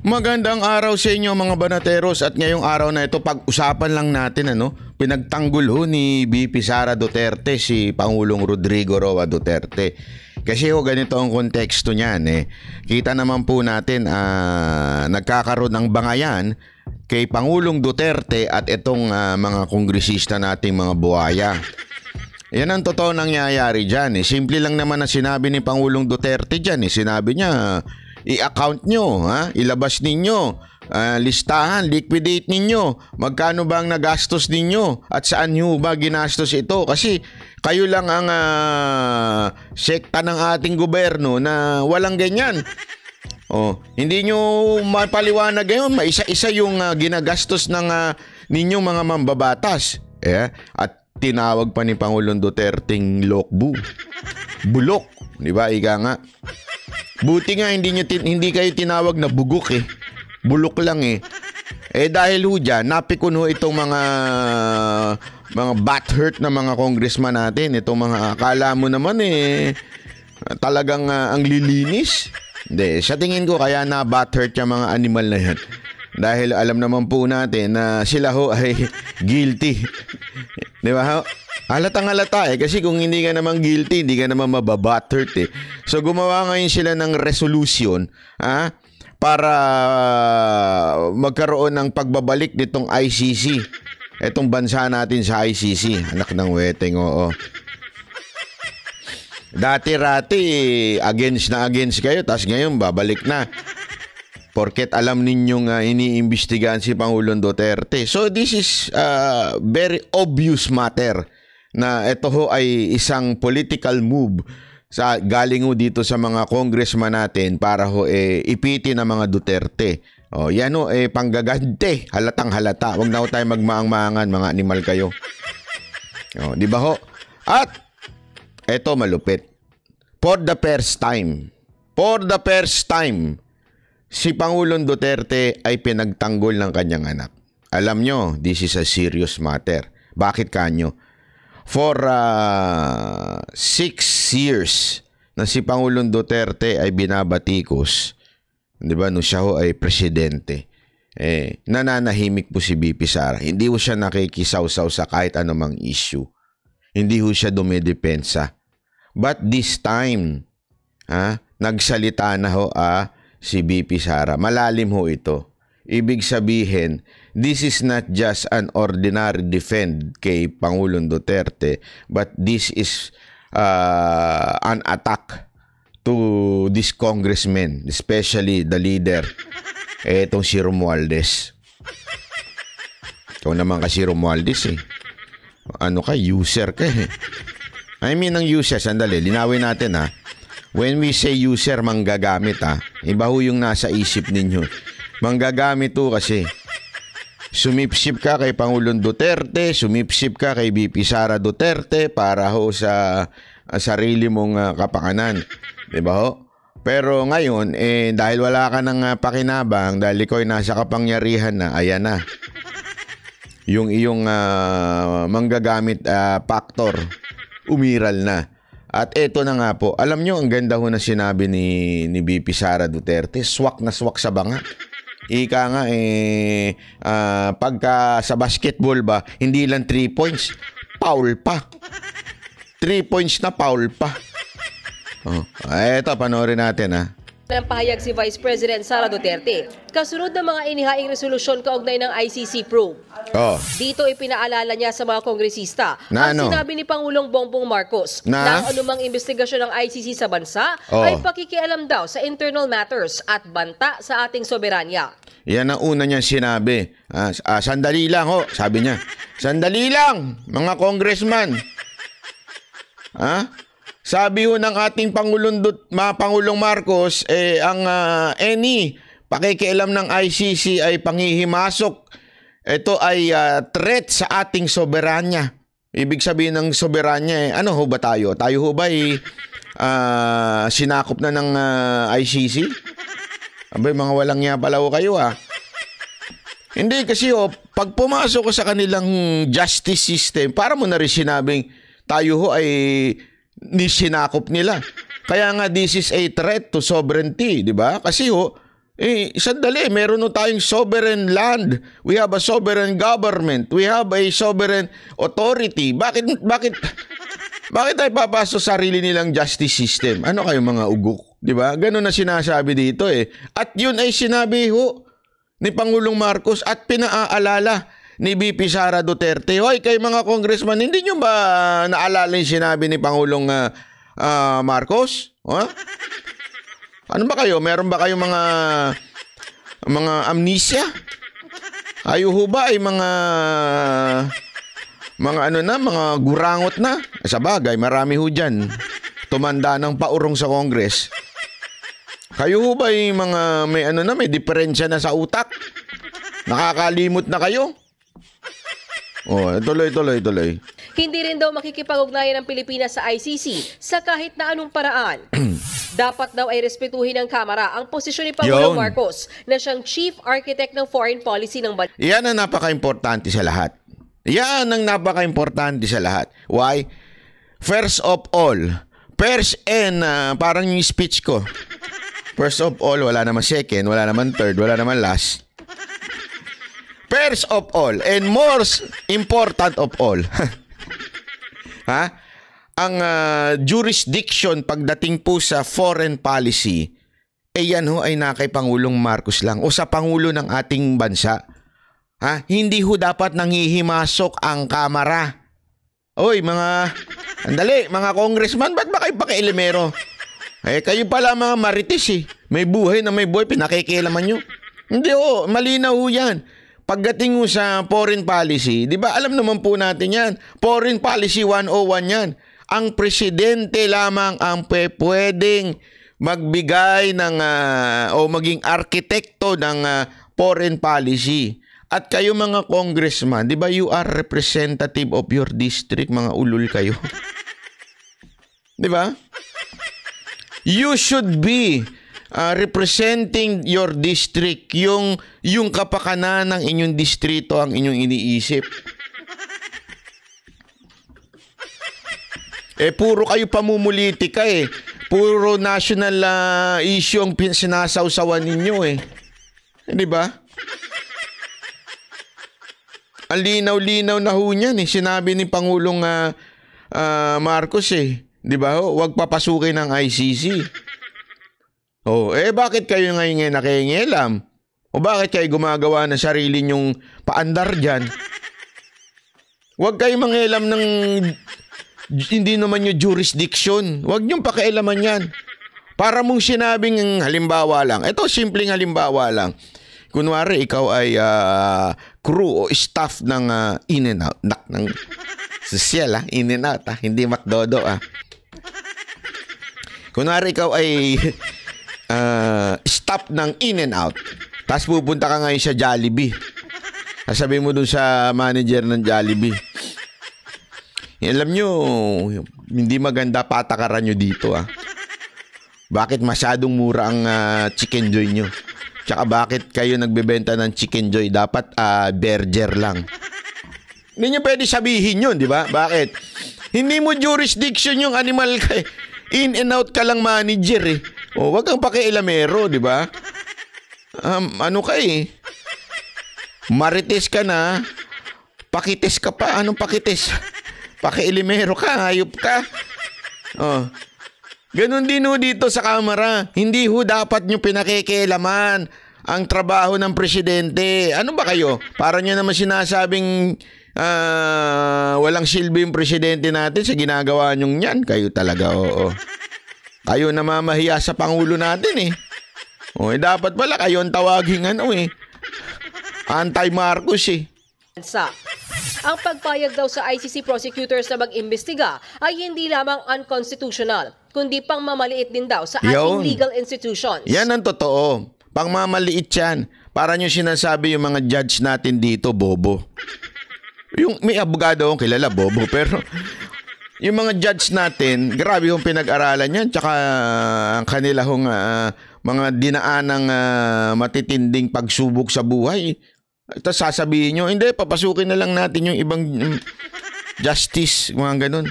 Magandang araw sa inyo mga banateros at ngayong araw na ito pag-usapan lang natin pinagtanggol ni VP Sara Duterte si Pangulong Rodrigo Roa Duterte. Kasi ganito ang konteksto niyan Kita naman po natin nagkakaroon ng bangayan kay Pangulong Duterte at itong mga kongresista nating mga buhaya. Yan ang totoo nangyayari dyan Simple lang naman na sinabi ni Pangulong Duterte dyan Sinabi niya i-account nyo, ilabas ninyo, listahan, liquidate ninyo, magkano ba ang nagastos ninyo at saan nyo ba ginastos ito? Kasi kayo lang ang sekta ng ating gobyerno na walang ganyan. Hindi nyo mapaliwanag ngayon, maisa-isa yung ginagastos ng ninyong mga mambabatas. At tinawag pa ni Pangulong Duterteng lokbu. Bulok, di ba? Ika nga. Buti nga hindi kayo tinawag na bugok Bulok lang dahil dyan, napikon itong mga butthurt na mga congressman natin. Itong mga akala mo naman talagang ang lilinis. Hindi, sa tingin ko kaya na butthurt yung mga animal na yan. Dahil alam naman po natin na sila ay guilty. Di ba Halatang halata kasi kung hindi ka naman guilty, hindi ka naman mababutthurt So gumawa ngayon sila ng resolution para magkaroon ng pagbabalik nitong ICC. Itong bansa natin sa ICC. Anak ng weteng, oo. Dati-rati against kayo, tas ngayon babalik na. Porket alam ninyong iniimbestigahan si Pangulong Duterte. So this is very obvious matter na ito ay isang political move galing dito sa mga congressman natin para ipitin ang mga Duterte. Yan panggagante, halatang halata. Huwag na tayo magmaang-maangan, mga animal kayo. Di ba At ito malupit. For the first time, si Pangulong Duterte ay pinagtanggol ng kanyang anak. Alam nyo, this is a serious matter. Bakit kanyo? For 6 years na si Pangulong Duterte ay binabatikos, di ba, no siya ay presidente, nananahimik po si VP Sara. Hindi ho siya nakikisaw-saw sa kahit anumang issue. Hindi ho siya dumidepensa. But this time, nagsalita na si VP Sara. Malalim ito. Ibig sabihin, this is not just an ordinary defend kay Pangulong Duterte, but this is an attack to this congressman, especially the leader, itong si Romualdez. Ikaw naman kasi Romualdez Ano ka? User ka I mean, ang user, sandali, linawin natin When we say user, manggagamit iba ho yung nasa isip ninyo. Manggagamit kasi sumipsip ka kay Pangulong Duterte, sumipsip ka kay VP Sara Duterte para sa sarili mong kapakanan. Diba Pero ngayon, dahil wala ka ng pakinabang, dahil ikaw ay nasa kapangyarihan na, ayan na. Yung iyong manggagamit factor, umiral na. At eto na nga po, alam nyo, ang ganda na sinabi ni VP Sara Duterte, swak na swak sa banga. Ika nga pagka sa basketball ba, hindi lang 3 points, foul pa. 3 points na foul pa. Eto, panoorin natin Ng pahayag si Vice President Sara Duterte, kasunod ng mga inihaing resolusyon kaugnay ng ICC probe. Dito ipinaalala niya sa mga kongresista ang sinabi ni Pangulong Bongbong Marcos na ang anumang investigasyon ng ICC sa bansa ay pakikialam daw sa internal matters at banta sa ating soberanya. Yan ang una niyang sinabi. Sandali lang sabi niya. Sandali lang, mga congressman. Sabi ng ating Pangulong Marcos, ang pakikialam ng ICC ay panghihimasok. Ito ay threat sa ating soberanya. Ibig sabihin ng soberanya ano ho ba tayo? Tayo ho ba sinakop na ng ICC? Abay, mga walang niya pala ho kayo Hindi kasi pag pumasok ko sa kanilang justice system, para mo na rin sinabing tayo ho ay sinakop nila. Kaya nga this is a threat to sovereignty, di ba? Kasi Sandali, meron na tayong sovereign land. We have a sovereign government. We have a sovereign authority. Bakit tayo papasok sa sarili nilang justice system? Ano kayo mga ugok? Diba? Ganun na sinasabi dito eh. At yun ay sinabi ni Pangulong Marcos at pinaaalala ni VP Sara Duterte. Hoy, kayo mga congressman, hindi nyo ba naalala yung sinabi ni Pangulong Marcos? Huh? Ano ba kayo? Meron ba kayong mga amnesia? Kayo ho ba ay mga gurangot na? Sa bagay, marami ho dyan. Tumanda ng paurong sa Congress. Kayo ho ba ay may diferensya na sa utak? Nakakalimot na kayo? Tuloy. Hindi rin daw makikipag-ugnayan ng Pilipinas sa ICC sa kahit na anong paraan. Dapat daw ay respetuhin ng Kamara ang posisyon ni Pangulong Marcos na siyang Chief Architect ng Foreign Policy ng bansa. Yan ang napaka-importante sa lahat. Why? First of all, parang yung speech ko. First of all, wala naman second, wala naman third, wala naman last. First of all, and most important of all. Ang jurisdiction pagdating po sa foreign policy, yan ho ay na kay Pangulong Marcos lang o sa Pangulo ng ating bansa. Hindi ho dapat nanghihimasok ang Kamara. Oy, mga congressman, ba't ba kayo pakialamero? Kayo pala mga marites eh. May buhay, pinakikialaman nyo. Hindi ho, malinaw ho yan. Pagdating ho sa foreign policy, di ba alam naman po natin yan. Foreign policy 101 yan. Ang presidente lamang ang pwedeng magbigay ng o maging arkitekto ng foreign policy. At kayo mga congressman, di ba you are representative of your district, mga ulul kayo. Di ba? You should be representing your district, yung kapakanan ng inyong distrito ang inyong iniisip. Puro kayo pamumulitika eh. Puro national issue ang sinasawsawan ninyo eh. Di ba? Ang linaw-linaw na ho niyan eh. Sinabi ni Pangulong Marcos eh. Di ba ho? Huwag papasukin ng ICC. Bakit kayo ngayon nakikingialam? O bakit kayo gumagawa ng sarili nyong paandar dyan? Huwag kayo mangialam ng hindi naman yung jurisdiction. Huwag niyong pakialaman yan. Para mong sinabing halimbawa lang. Ito, simpleng halimbawa lang. Kunwari, ikaw ay crew o staff ng In-N-Out. Ng social, In-N-Out, hindi McDodo. Kunwari, ikaw ay staff ng In-N-Out. Tapos pupunta ka ngayon sa Jollibee. Sabi mo dun sa manager ng Jollibee, alam nyo, hindi maganda patakaran nyo dito. Bakit masyadong mura ang Chicken Joy nyo? Tsaka bakit kayo nagbebenta ng Chicken Joy? Dapat burger lang. Hindi nyo pwede sabihin yun, di ba? Bakit? Hindi mo jurisdiction yung animal ka. In-N-Out ka lang manager eh. Wag kang pakialamero, di ba? Ano ka eh? Marites ka na. Pakites ka pa. Anong pakites? Pakialamero ka. Hayop ka. Ganon din ho dito sa Kamara. Hindi ho dapat nyo pinakikialaman ang trabaho ng presidente. Ano ba kayo? Para nyo naman sinasabing walang silbi yung presidente natin sa ginagawa nyong yan. Kayo talaga, oo. Kayo namamahiya sa Pangulo natin eh. Dapat pala kayo ang tawaging anti-Marcos eh. Ang pagpayag daw sa ICC prosecutors na mag-imbestiga ay hindi lamang unconstitutional, kundi pangmamaliit din daw sa ating legal institutions. Yan ang totoo. Pangmamaliit yan. Para nyo sinasabi yung mga judge natin dito, bobo. Yung may abogado akong kilala, bobo. Pero yung mga judge natin, grabe yung pinag-aralan yan. Tsaka ang kanila mga dinaanang matitinding pagsubok sa buhay. Tapos sasabihin nyo, hindi, papasukin na lang natin yung ibang justice, mga ganun.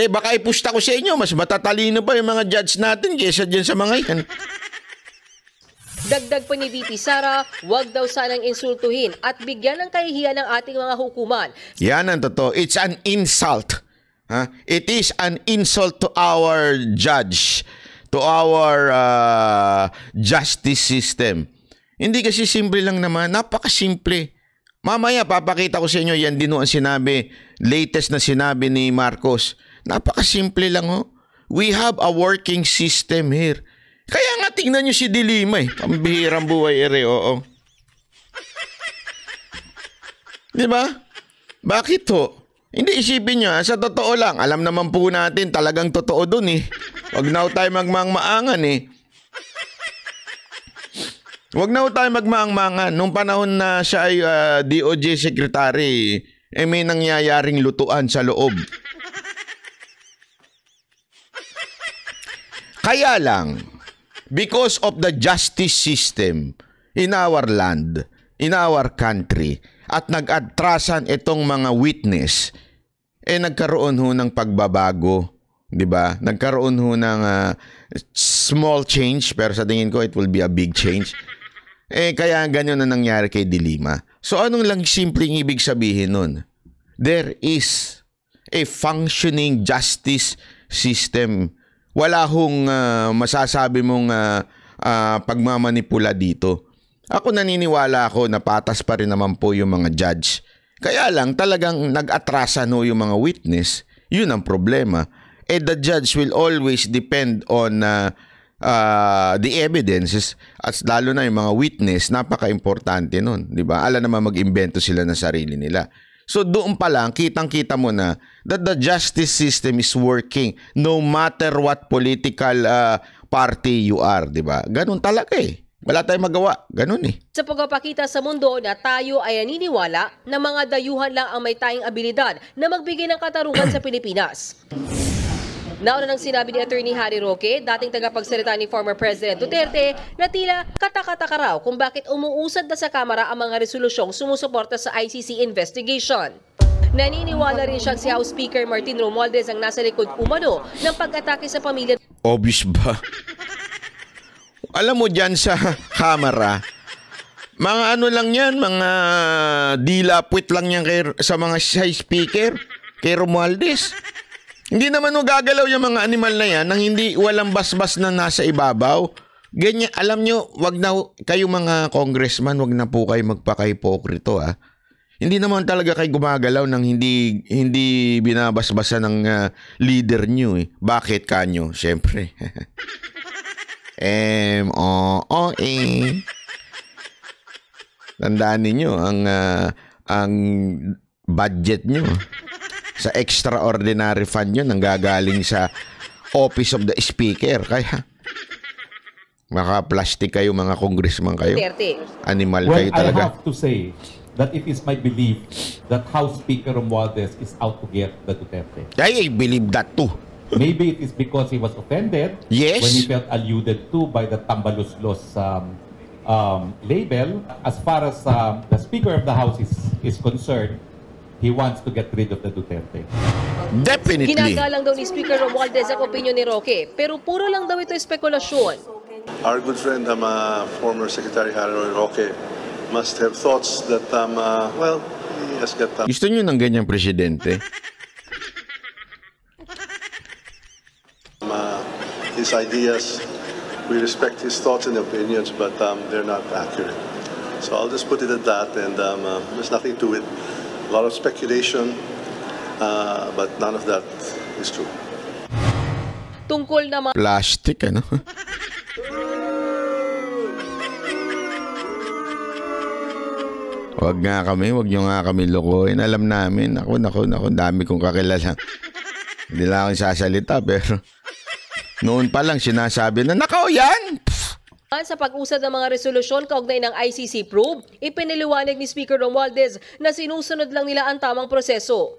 Baka ipusta ko sa inyo, mas matatalino pa yung mga judge natin kaysa dyan sa mga yan. Dagdag pa ni VP Sara, huwag daw sanang insultuhin at bigyan ng kahihiyan ng ating mga hukuman. Yan ang totoo. It's an insult. It is an insult to our judge, to our justice system. Hindi kasi simple lang naman. Napakasimple. Mamaya papakita ko sa inyo yan din ang sinabi, latest na sinabi ni Marcos. Napakasimple lang ho. We have a working system here. Kaya nga tingnan nyo si Dilima pambihirang buhay oo. Diba? Bakit ho? Hindi isipin nyo sa totoo lang. Alam naman po natin talagang totoo dun Huwag na tayo magmaang-maangan Huwag na tayo magmaang-maangan. Nung panahon na siya ay DOJ Secretary, may nangyayaring lutuan sa loob. Kaya lang, because of the justice system in our land, in our country, at nag-atrasan itong mga witness, nagkaroon ho ng pagbabago, di ba? Nagkaroon ho ng small change, pero sa tingin ko it will be a big change. Kaya ganyan na nangyari kay Dilima. So anong lang simpleng ibig sabihin nun? There is a functioning justice system. Wala hong masasabi mong pagmamanipula dito. Ako naniniwala ako na patas pa rin naman po yung mga judge. Kaya lang talagang nag-atrasan yung mga witness. Yun ang problema. The judge will always depend on the evidences at lalo na yung mga witness, napaka-importante nun. Diba? Alam naman mag-imbento sila ng sarili nila. So doon pa lang, kitang-kita mo na that the justice system is working no matter what political party you are, di ba? Ganun talaga Wala tayong magawa. Ganun Sa pagpapakita sa mundo na tayo ay naniniwala na mga dayuhan lang ang may tayong abilidad na magbigay ng katarungan sa Pilipinas. Nauna nang sinabi ni Attorney Harry Roque, dating tagapagsalita ni former President Duterte, na tila katakataka raw kung bakit umuusad na sa Kamara ang mga resolusyong sumusuporta sa ICC investigation. Naniniwala rin siya si House Speaker Martin Romualdez ang nasa likod umano ng pag-atake sa pamilya. Obvious ba? Alam mo dyan sa Kamara, mga ano lang yan, mga dilapwit lang yan sa mga Speaker, kay Romualdez. Hindi naman gagalaw yung mga animal na yan nang hindi walang basbas na nasa ibabaw. Ganyan, alam nyo, wag na kayo mga congressman, wag na po kayo magpaka-hipokrito Hindi naman talaga kayo gumagalaw nang hindi binabasbasa ng leader nyo Bakit kanyo? Siyempre. Tandaan ninyo ang budget nyo sa extraordinary fund yun nanggagaling sa Office of the Speaker. Kaya maka-plastic kayo mga congressman kayo. Animal kayo talaga. I have to say that it is my belief that House Speaker Romualdez is out to get the Duterte. I believe that too. Maybe it is because he was offended when he felt alluded to by the Tambaluslos label. As far as the Speaker of the House is concerned, he wants to get rid of the Duterte. Definitely. Ginagalang daw ni Speaker Romualdez ang opinyon ni Roque, pero puro lang daw ito spekulasyon. Our good friend, former Secretary Harry Roque, must have thoughts that, he has got... Gusto nyo ng ganyang presidente? His ideas, we respect his thoughts and opinions, but they're not accurate. So I'll just put it at that, and there's nothing to it. A lot of speculation, but none of that is true. Tungkol naman plastic, Wag nyo nga kami lokohin. Alam namin, ako, dami kong kakilala. Hindi lang akong sasalita, pero noon pa lang sinasabi na, nakaw yan! Sa pag-usad ng mga resolusyon kaugnay ng ICC probe, ipiniliwanag ni Speaker Romualdez na sinusunod lang nila ang tamang proseso.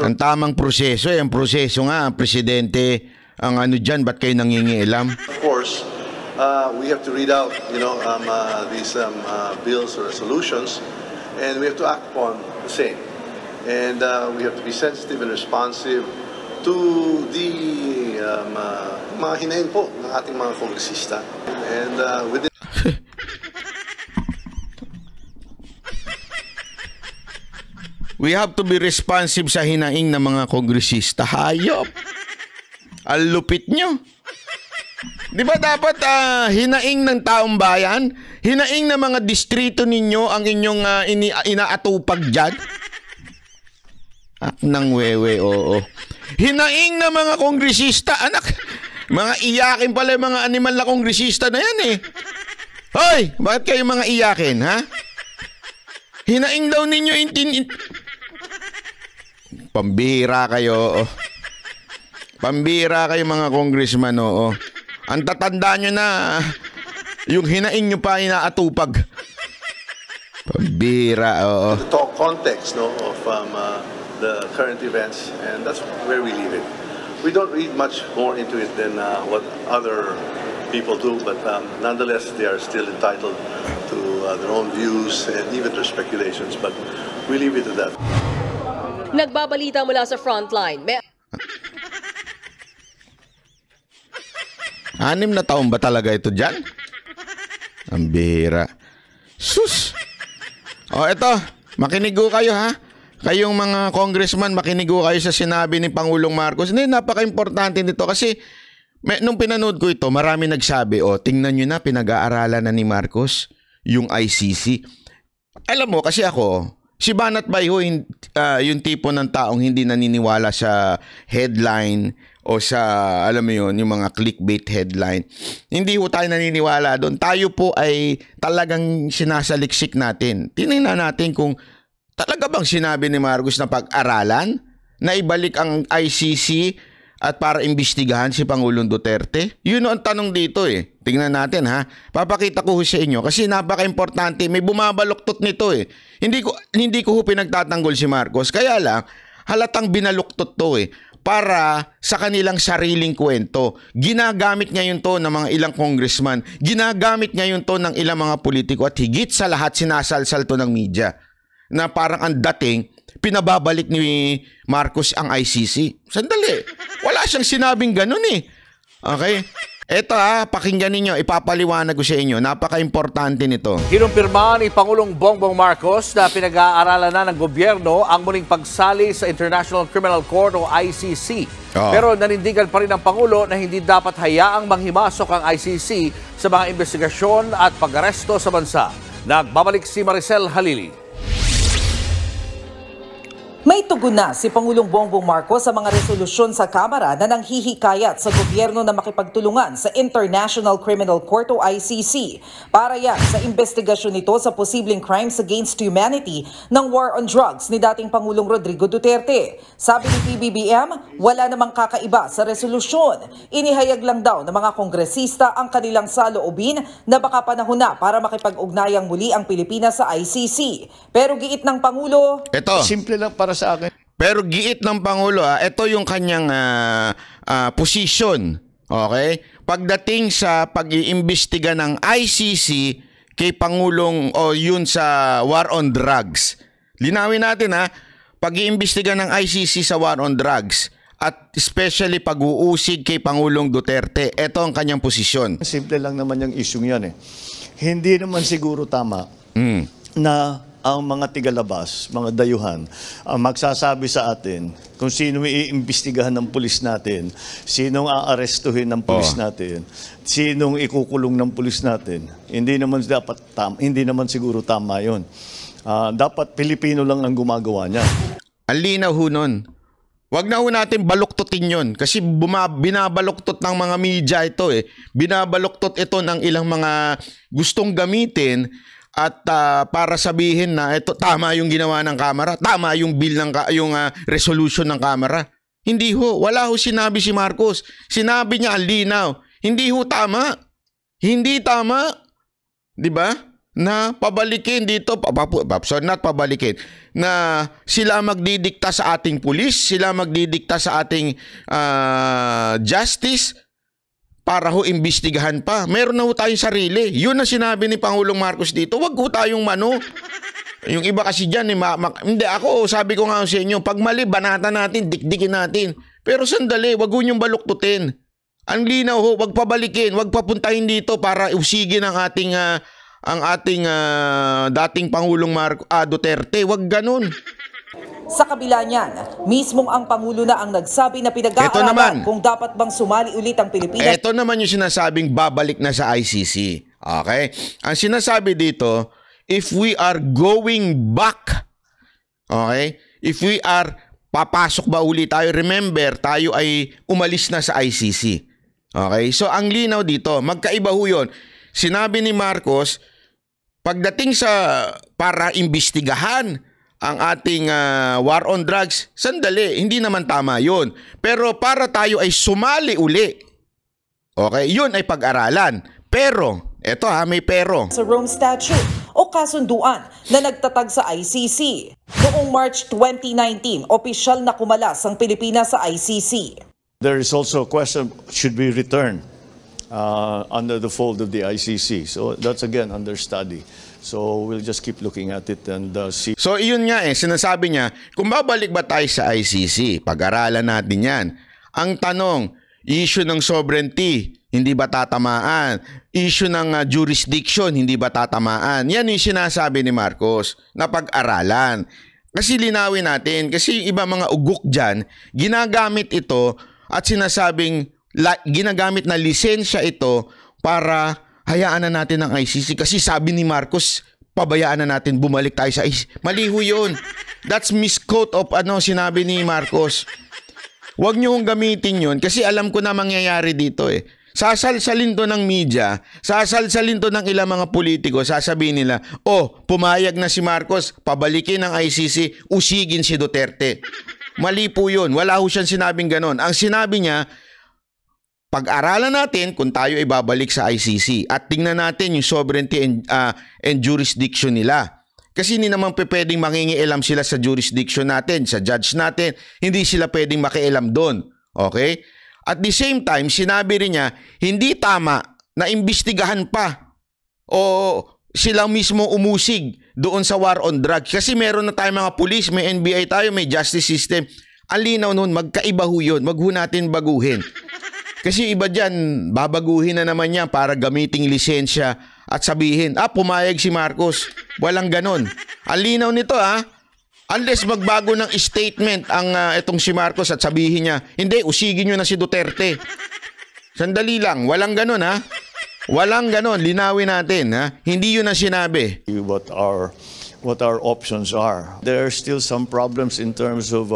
Ang tamang proseso, ang proseso nga, ang presidente, ang dyan, ba't kayo nangingialam? Of course, we have to read out, these bills or resolutions, and we have to act upon the same. And we have to be sensitive and responsive to the mga hinaing po ng ating mga kongresista. And within we have to be responsive sa hinaing ng mga kongresista. Hayop. Ang lupit nyo. Di ba dapat hinaing ng taong bayan? Hinaing ng mga distrito ninyo ang inyong inaatupag dyan? Nang wewe, oo. Hinaing ng mga kongresista, anak. Mga iyakin pala yung mga animal na kongresista na yan eh. Hoy, bakit kayo mga iyakin, ha? Hinaing daw ninyo pambira kayo, oh. Pambira kayo mga congressman, oo. Ang tatanda nyo na, yung hinaing nyo pa inaatupag. Pambira, oo. the talk context, no, of the current events, and that's where we leave it. We don't read much more into it than what other people do, but nonetheless, they are still entitled to their own views and even their speculations, but we leave it to that. Nagbabalita mula sa frontline. 6 na taon ba talaga ito dyan? Ang bihira. Sus! O eto, makinigo kayo ha. Kayong mga congressman, makinigo kayo sa sinabi ni Pangulong Marcos. Hindi, napaka-importante nito kasi nung pinanood ko ito, marami nagsabi, tingnan nyo na, pinag-aaralan na ni Marcos yung ICC. Alam mo, kasi ako, si Banat Bayho, yung tipo ng taong hindi naniniwala sa headline o sa, alam mo yun, yung mga clickbait headline. Hindi po tayo naniniwala doon. Tayo po ay talagang sinasaliksik natin. Tingnan natin kung talaga bang sinabi ni Marcos na pag-aralan, na ibalik ang ICC at para imbestigahan si Pangulong Duterte? Yun ang tanong dito eh. Tingnan natin ha. Papakita ko sa inyo kasi napaka-importante. May bumabaluktot nito eh. Hindi ko pinagtatanggol si Marcos. Kaya lang, halatang binaluktot to eh. Para sa kanilang sariling kwento. Ginagamit ngayon to ng mga ilang congressman. Ginagamit ngayon to ng ilang mga politiko. At higit sa lahat, sinasalsal to ng media. Na parang ang dating, pinababalik ni Marcos ang ICC. Sandali. Wala siyang sinabing ganun eh. Okay? Eto pakinggan ninyo, ipapaliwanag ko sa inyo. Napaka-importante nito. Kinumpirma ni Pangulong Bongbong Marcos na pinag-aaralan na ng gobyerno ang muling pagsali sa International Criminal Court o ICC. Pero nanindigan pa rin ang Pangulo na hindi dapat hayaang manghimasok ang ICC sa mga investigasyon at pag-aresto sa bansa. Nagbabalik si Maricel Halili. May tugon na si Pangulong Bongbong Marcos sa mga resolusyon sa Kamara na nanghihikayat sa gobyerno na makipagtulungan sa International Criminal Court o ICC para yan sa investigasyon nito sa posibleng crimes against humanity ng war on drugs ni dating Pangulong Rodrigo Duterte. Sabi ni PBBM, wala namang kakaiba sa resolusyon. Inihayag lang daw ng mga kongresista ang kanilang saloobin na baka panahon na para makipag-ugnayang muli ang Pilipinas sa ICC. Pero giit ng Pangulo, Ito. Simple lang para sa akin. Pero giit ng Pangulo, ito yung kanyang position. Okay? Pagdating sa pag-iimbestiga ng ICC kay Pangulong o yun sa war on drugs. Linawin natin pag-iimbestiga ng ICC sa war on drugs at especially pag-uusig kay Pangulong Duterte. Ito ang kanyang posisyon. Simple lang naman yung issue yan eh. Hindi naman siguro tama na ang mga tigalabas, mga dayuhan, magsasabi sa atin kung sino iimbestigahan ng pulis natin, sinong aarestuhin ng pulis natin, sinong ikukulong ng pulis natin. Hindi naman siguro tama 'yon. Dapat Pilipino lang ang gumagawa niya. Ang linaw ho nun. Wag na ho natin baluktutin yon kasi binabaluktot ng mga media ito eh. Binabaluktot ito ng ilang mga gustong gamitin at para sabihin na ito tama yung ginawa ng Kamara, tama yung bill ng resolution ng Kamara. Hindi ho, wala ho sinabi si Marcos. Sinabi niya ang linaw. Hindi ho tama. Hindi tama. 'Di ba? Na pabalikin dito, not pabalikin, na sila magdidikta sa ating pulis, sila magdidikta sa ating justice para ho imbestigahan pa. Meron na ho tayong sarili. Yun ang sinabi ni Pangulong Marcos dito. Wag ho tayong Yung iba kasi dyan, hindi ako, sabi ko nga sa inyo, pag mali, banata natin, dikdikin natin. Pero sandali, wag ho niyong baluktutin. Ang linaw ho, wag pabalikin, wag papuntahin dito para usigin ang ating dating Pangulong Duterte. Wag ganun. Sa kabila niyan, mismong ang Pangulo na ang nagsabi na pinag-aaralan kung dapat bang sumali ulit ang Pilipinas. Ito naman yung sinasabing babalik na sa ICC. Okay? Ang sinasabi dito, if we are going back, okay? If we are papasok ba uli tayo, remember, tayo ay umalis na sa ICC. Okay? So, ang linaw dito, magkaiba ho yun. Sinabi ni Marcos, pagdating sa para imbestigahan ang ating war on drugs, sandali, hindi naman tama yun. Pero para tayo ay sumali uli, okay, yun ay pag-aralan. Pero, eto may pero. Sa Rome Statute o kasunduan na nagtatag sa ICC. Noong March 2019, opisyal na kumalas ang Pilipinas sa ICC. There is also a question, should we return under the fold of the ICC? So that's again under study. So we'll just keep looking at it and see. So iyon nga sinasabi niya, kung babalik ba tayo sa ICC, pag-aralan natin yan. Ang tanong, issue ng sovereignty, hindi ba tatamaan? Issue ng jurisdiction, hindi ba tatamaan? Yan yung sinasabi ni Marcos na pag-aralan. Kasi linawin natin, kasi iba mga ugok dyan, ginagamit ito at sinasabing ginagamit na lisensya ito para hayaan na natin ang ICC. Kasi sabi ni Marcos, pabayaan na natin, bumalik tayo sa ICC. Mali ho yun. That's misquote of sinabi ni Marcos. Huwag nyo hong gamitin yun kasi alam ko na mangyayari dito Sasalsalin to ng media, sasalsalin to ng ilang mga politiko, sasabihin nila, pumayag na si Marcos, pabalikin ang ICC, usigin si Duterte. Mali po yun. Wala ho siyang sinabing ganon. Ang sinabi niya, pag-aralan natin kung tayo ay babalik sa ICC at tingnan natin yung sovereignty and jurisdiction nila. Kasi hindi naman pwedeng mangingialam sila sa jurisdiction natin, sa judge natin. Hindi sila pwedeng makialam doon. Okay? At the same time, sinabi rin niya, hindi tama na imbestigahan pa o sila mismo umusig doon sa war on drugs. Kasi meron na tayong mga pulis, may NBI tayo, may justice system. Ang linaw nun, magkaiba ho yun. Wag ho natin baguhin. Kasi iba dyan, babaguhin na naman yan para gamiting lisensya at sabihin, pumayag si Marcos. Walang ganon. Ang linaw nito unless magbago ng statement ang itong si Marcos at sabihin niya, hindi, usigin nyo na si Duterte. Sandali lang, walang ganon Walang ganon, linawin natin Hindi yun ang sinabi. What our options are. There are still some problems in terms of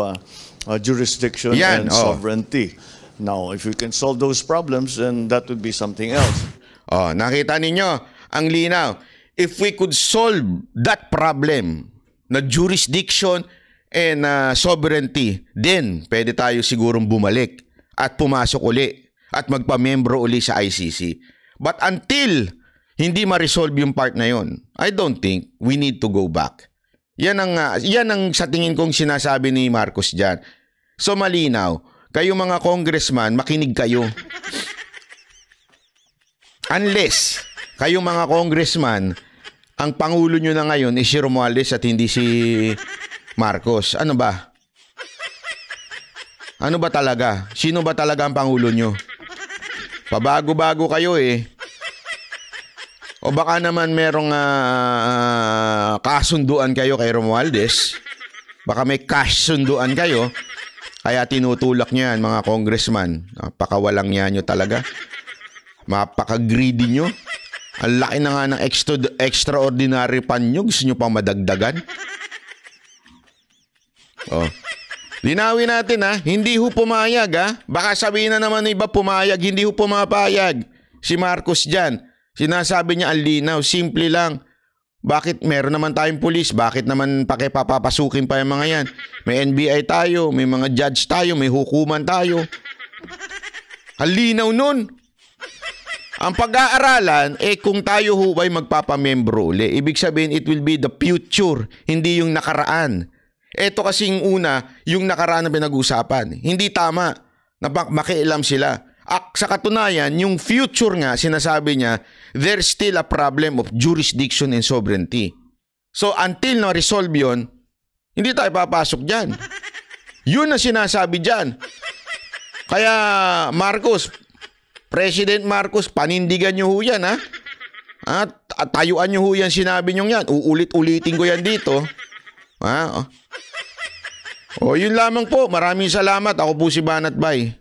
jurisdiction and sovereignty. Now, if we can solve those problems, then that would be something else. Nakita ninyo, ang linaw. If we could solve that problem na jurisdiction and sovereignty, then pwede tayo sigurong bumalik at pumasok uli at magpamembro uli sa ICC. But until hindi ma-resolve yung part na yon, I don't think we need to go back. Yan ang sa tingin kong sinasabi ni Marcos dyan. So malinaw, kayo mga congressman, makinig kayo. Unless kayo mga congressman, ang pangulo nyo na ngayon is si Romualdez at hindi si Marcos. Ano ba? Ano ba talaga? Sino ba talaga ang pangulo nyo? Pabago-bago kayo O baka naman merong kasunduan kayo kay Romualdez. Baka may kasunduan kayo. Kaya tinutulak nyo yan, mga congressman. Napakawalang yan nyo talaga. Mapaka-greedy nyo. Ang laki na nga ng extraordinary pan nyo. Gusto nyo pang madagdagan? Linawin natin Hindi ho pumayag Baka sabihin na naman iba pumayag. Hindi ho pumapayag si Marcos dyan. Sinasabi niya ang linaw. Simple lang. Bakit meron naman tayong pulis? Bakit naman papapasukin pa yung mga yan? May NBI tayo. May mga judge tayo. May hukuman tayo. Ang linaw nun. Ang pag-aaralan, kung tayo ho ay magpapamembro uli, ibig sabihin it will be the future, hindi yung nakaraan. Ito kasing una, yung nakaraan na pinag-usapan. Hindi tama na makialam sila. Sa katunayan, yung future nga, sinasabi niya, there's still a problem of jurisdiction and sovereignty. So until na-resolve yun, hindi tayo papasok dyan. Yun ang sinasabi dyan. Kaya Marcos, President Marcos, panindigan nyo ho yan, ha? At tayuan nyo ho yan, sinabi nyo yan. Uulit-ulitin ko yan dito. Ha? O, yun lamang po. Maraming salamat. Ako po si Banat Bay.